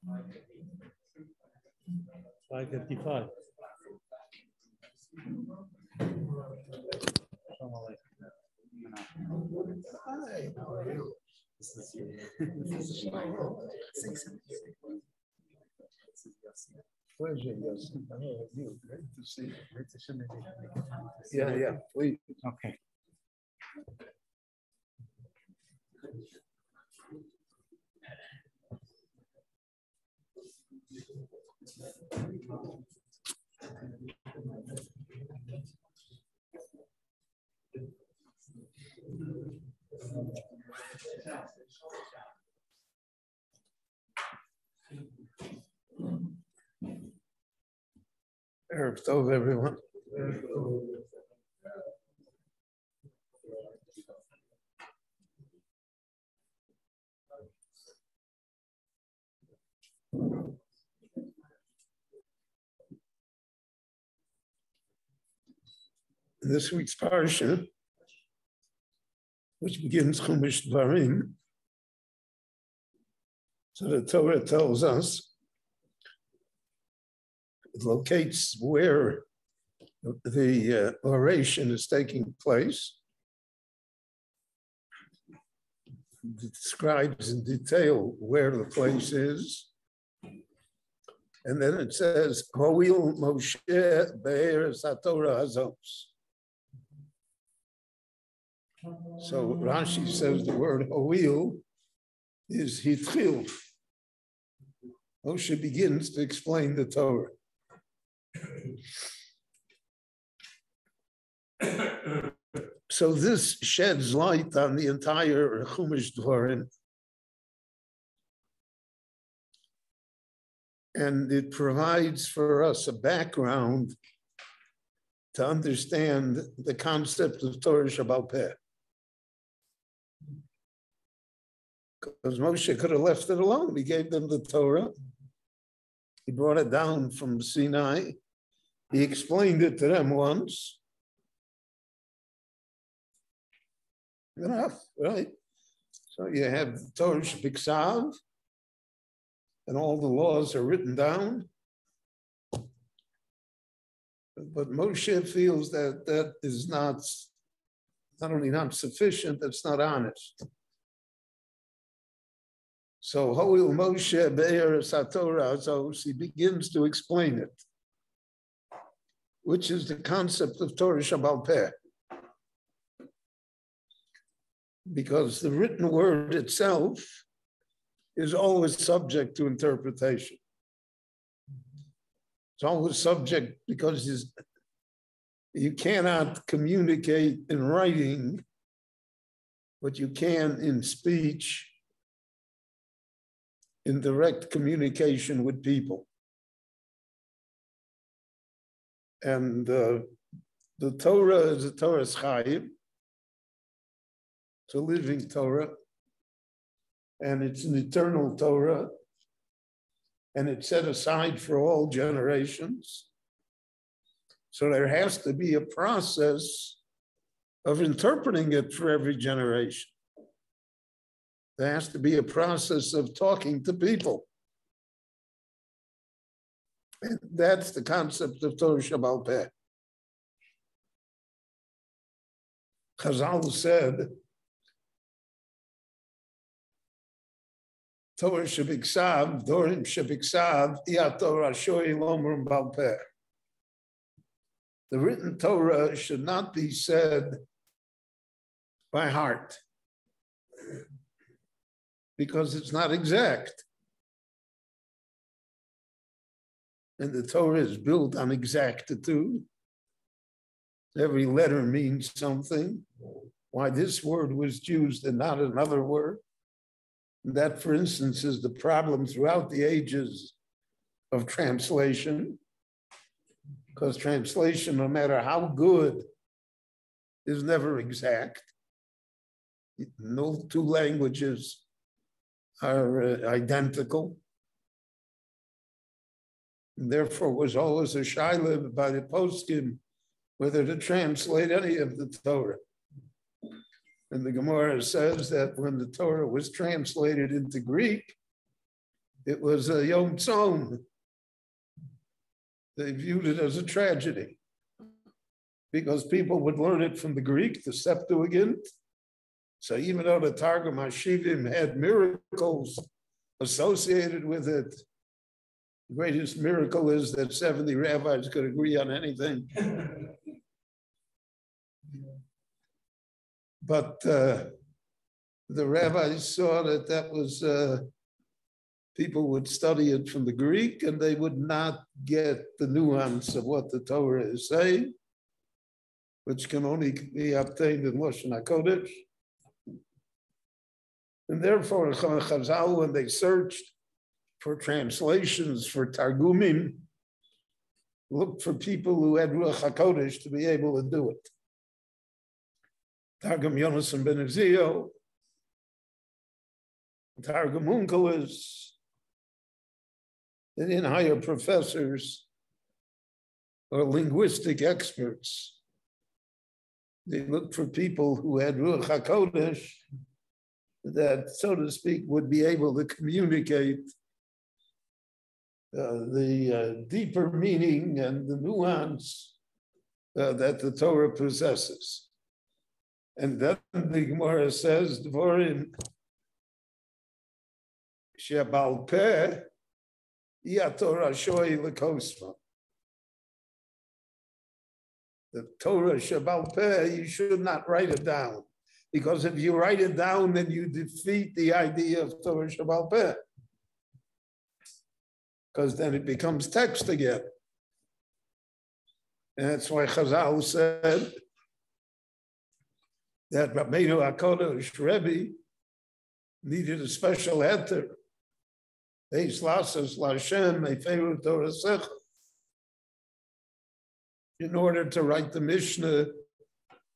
5:55. Hi, how are you? This is pleasure, yes. You. Great to see you. Great to see you. Yeah, please. Okay. Erev Tov, everyone. This week's parsha, which begins Chumash Dvarim, so the Torah tells us, it locates where the oration is taking place. It describes in detail where the place is. And then it says, Ho'il Moshe be'er satorah hazos. So Rashi says the word Ho'il is hitchil. Moshe begins to explain the Torah. So this sheds light on the entire Chumash Dvarim, and it provides for us a background to understand the concept of Torah Shebaal Peh. Because Moshe could have left it alone. He gave them the Torah. He brought it down from Sinai. He explained it to them once. Enough, right? So you have the Torah Shebiksav, and all the laws are written down. But Moshe feels that that is not only not sufficient, that's not honest. So Ho'il Moshe be'er satorah hazos, he begins to explain it, which is the concept of Torah Shebaal Peh. Because the written word itself is always subject to interpretation. It's always subject because you cannot communicate in writing, but you can in speech, in direct communication with people. And the Torah is a Torah Chayim. It's a living Torah, and it's an eternal Torah, and it's set aside for all generations. So there has to be a process of interpreting it for every generation. There has to be a process of talking to people. And that's the concept of Torah Shebaal Peh. Chazal said, Torah Shebiksav, Dorim Shebiksav, Ya Torah Shoy Lomrim Baal Peh. The written Torah should not be said by heart, because it's not exact. And the Torah is built on exactitude. Every letter means something. Why this word was used and not another word. That, for instance, is the problem throughout the ages of translation, because translation, no matter how good, is never exact. No two languages are identical. And therefore, it was always a shaila by the poskim whether to translate any of the Torah. And the Gemara says that when the Torah was translated into Greek, It was a Yom Tzom. They viewed it as a tragedy because people would learn it from the Greek, the Septuagint. So even though the Targum Hashivim had miracles associated with it, the greatest miracle is that 70 rabbis could agree on anything. But the rabbis saw that that was, people would study it from the Greek and they would not get the nuance of what the Torah is saying, which can only be obtained in Lashon HaKodesh. And therefore, Chazal, when they searched for translations for Targumim, looked for people who had Ruach HaKodesh to be able to do it. Targum Yonasan ben Ezio, Targum Unkelis, and then higher professors or linguistic experts. They looked for people who had Ruach HaKodesh that, so to speak, would be able to communicate the deeper meaning and the nuance that the Torah possesses. And then the Gemara says, Dvorim Shebal Peh Yatorah Shoy Lekosma. The Torah Shebal Peh, you should not write it down. Because if you write it down, then you defeat the idea of Torah Shebal Peh. Because then it becomes text again. And that's why Chazal said that Rabbeinu HaKodesh Rebbe needed a special heter. Eis lasas l'Hashem eferu Torasecha. In order to write the Mishnah,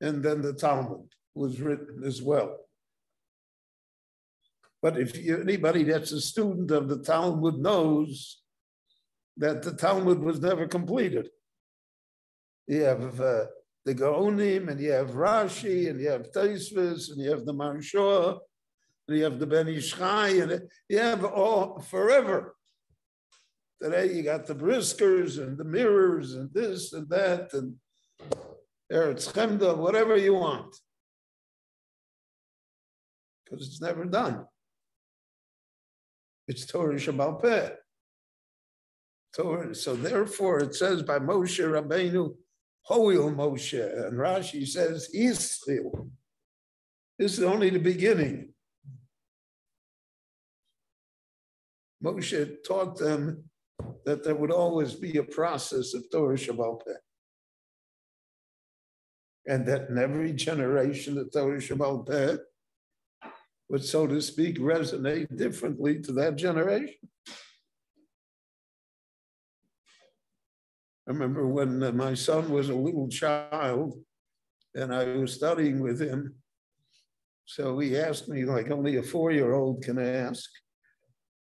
and then the Talmud was written as well. But if anybody that's a student of the Talmud knows that the Talmud was never completed. You have the Gaonim, and you have Rashi, and you have Tosfos, and you have the Maharsha, and you have the Ben Ish Chai, and you have all forever. Today you got the Briskers and the Mirrors and this and that and Eretz Chemda, whatever you want. Because it's never done. It's Torah Shebal Peh. Torah. So therefore it says by Moshe Rabbeinu, Hoil Moshe, and Rashi says Yisrael. This is only the beginning. Moshe taught them that there would always be a process of Torah Shebal Peh. And that in every generation the Torah Shebal Peh would, so to speak, resonate differently to that generation. I remember when my son was a little child and I was studying with him. So he asked me, like only a 4-year-old can ask.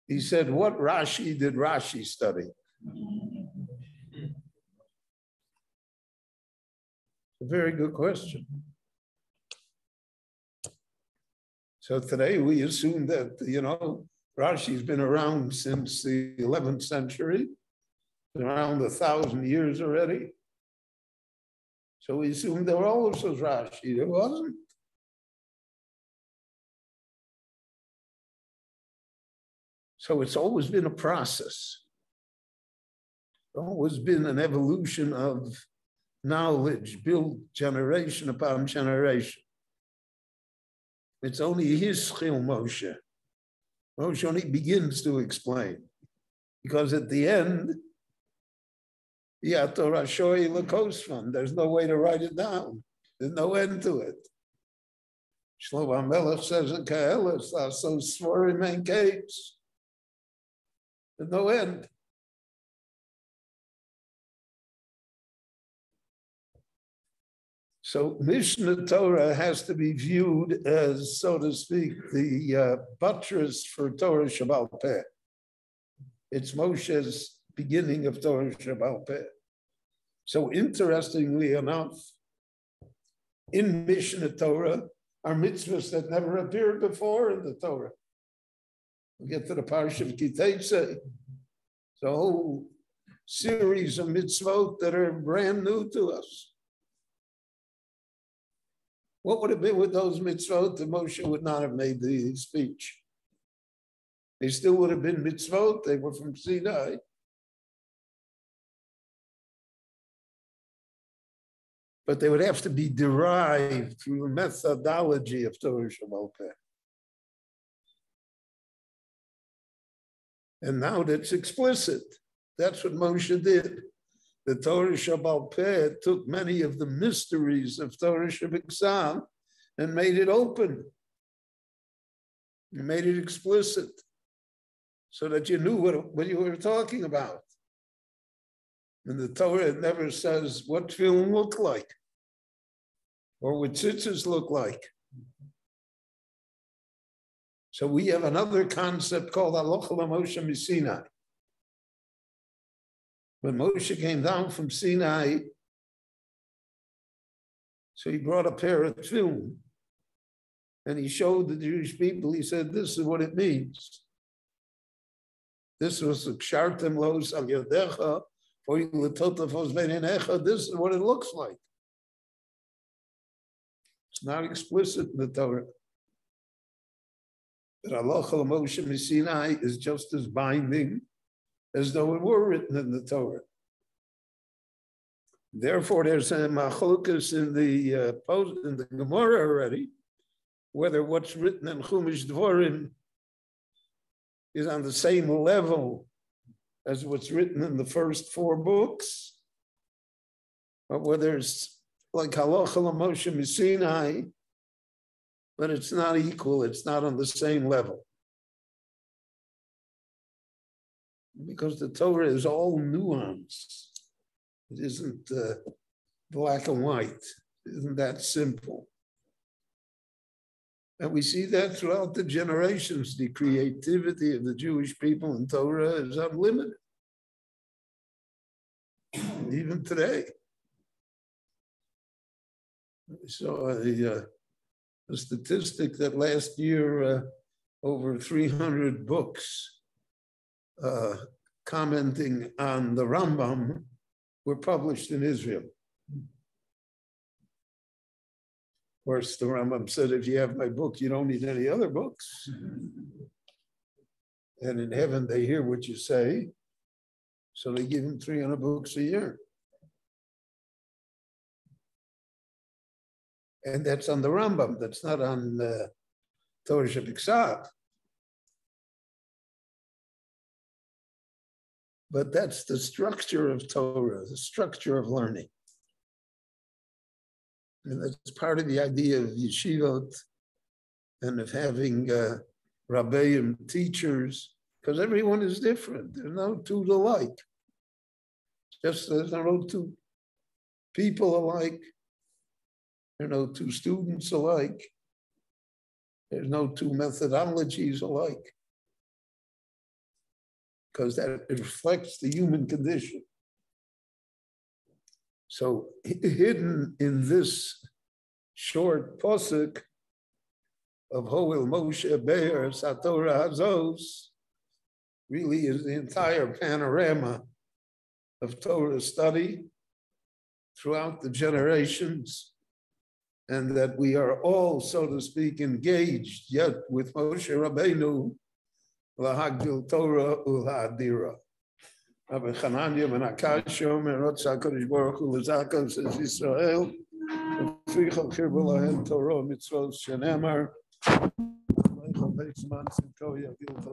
He said, what Rashi did Rashi study? A very good question. So today we assume that, Rashi's been around since the 11th century, around 1,000 years already. So we assume there always was Rashi. There wasn't. So it's always been a process. It's always been an evolution of knowledge built generation upon generation. It's only his Chil Moshe. Moshe only begins to explain. Because at the end, Torah Shoy Lekosman, there's no way to write it down. There's no end to it. Shlomo HaMelech says in Kaelis, so Svarim and Kates. There's no end. So Mishnah Torah has to be viewed as, so to speak, the buttress for Torah Shebal Peh. It's Moshe's beginning of Torah Shebal Peh. So interestingly enough, in Mishnah Torah are mitzvahs that never appeared before in the Torah. We get to the Parsha of Kiteitzei. It's a whole series of mitzvot that are brand new to us. What would have been with those mitzvot if Moshe would not have made the speech? They still would have been mitzvot. They were from Sinai. But they would have to be derived through a methodology of Torah Shebaal Peh. And now that's explicit. That's what Moshe did. The Torah Shebaal Peh took many of the mysteries of Torah Shebiksav and made it open. And made it explicit so that you knew what you were talking about. And the Torah never says what film looked like or what tzitzis look like. So we have another concept called Halacha Moshe Sinai. When Moshe came down from Sinai, so he brought a pair of tefillin and he showed the Jewish people, he said, this is what it means. This was the kshartem los al yadecha, this is what it looks like. It's not explicit in the Torah. But Halacha Moshe Sinai is just as binding as though it were written in the Torah. Therefore, there's a machlokas in the Gemara already, whether what's written in Chumash Dvorim is on the same level as what's written in the first 4 books, or whether it's like Halacha Moshe Sinai, but it's not equal, it's not on the same level. Because the Torah is all nuance. It isn't black and white. It isn't that simple. And we see that throughout the generations. The creativity of the Jewish people in Torah is unlimited. Even today. So a statistic that last year over 300 books commenting on the Rambam were published in Israel. Of course, the Rambam said, if you have my book, you don't need any other books. And in heaven, they hear what you say. So they give him 300 books a year. And that's on the Rambam. That's not on Torah Shebiksav. But that's the structure of Torah, the structure of learning. And that's part of the idea of yeshivot and of having rabbeim, teachers, because everyone is different. There's no two alike. Just there's no 2 people alike. There are no 2 students alike. There's no 2 methodologies alike. Because that reflects the human condition. So hidden in this short posuk of Hoel Moshe Be'er Satorah Hazos really is the entire panorama of Torah study throughout the generations, and that we are all, so to speak, engaged yet with Moshe Rabbeinu lahagdil Torah ulhadira. Rabbi Chananya ben Akashio merotz HaKadosh Baruch Hu l'zakos es Yisrael v'ficha chirbu lahem Torah mitzvot shenemar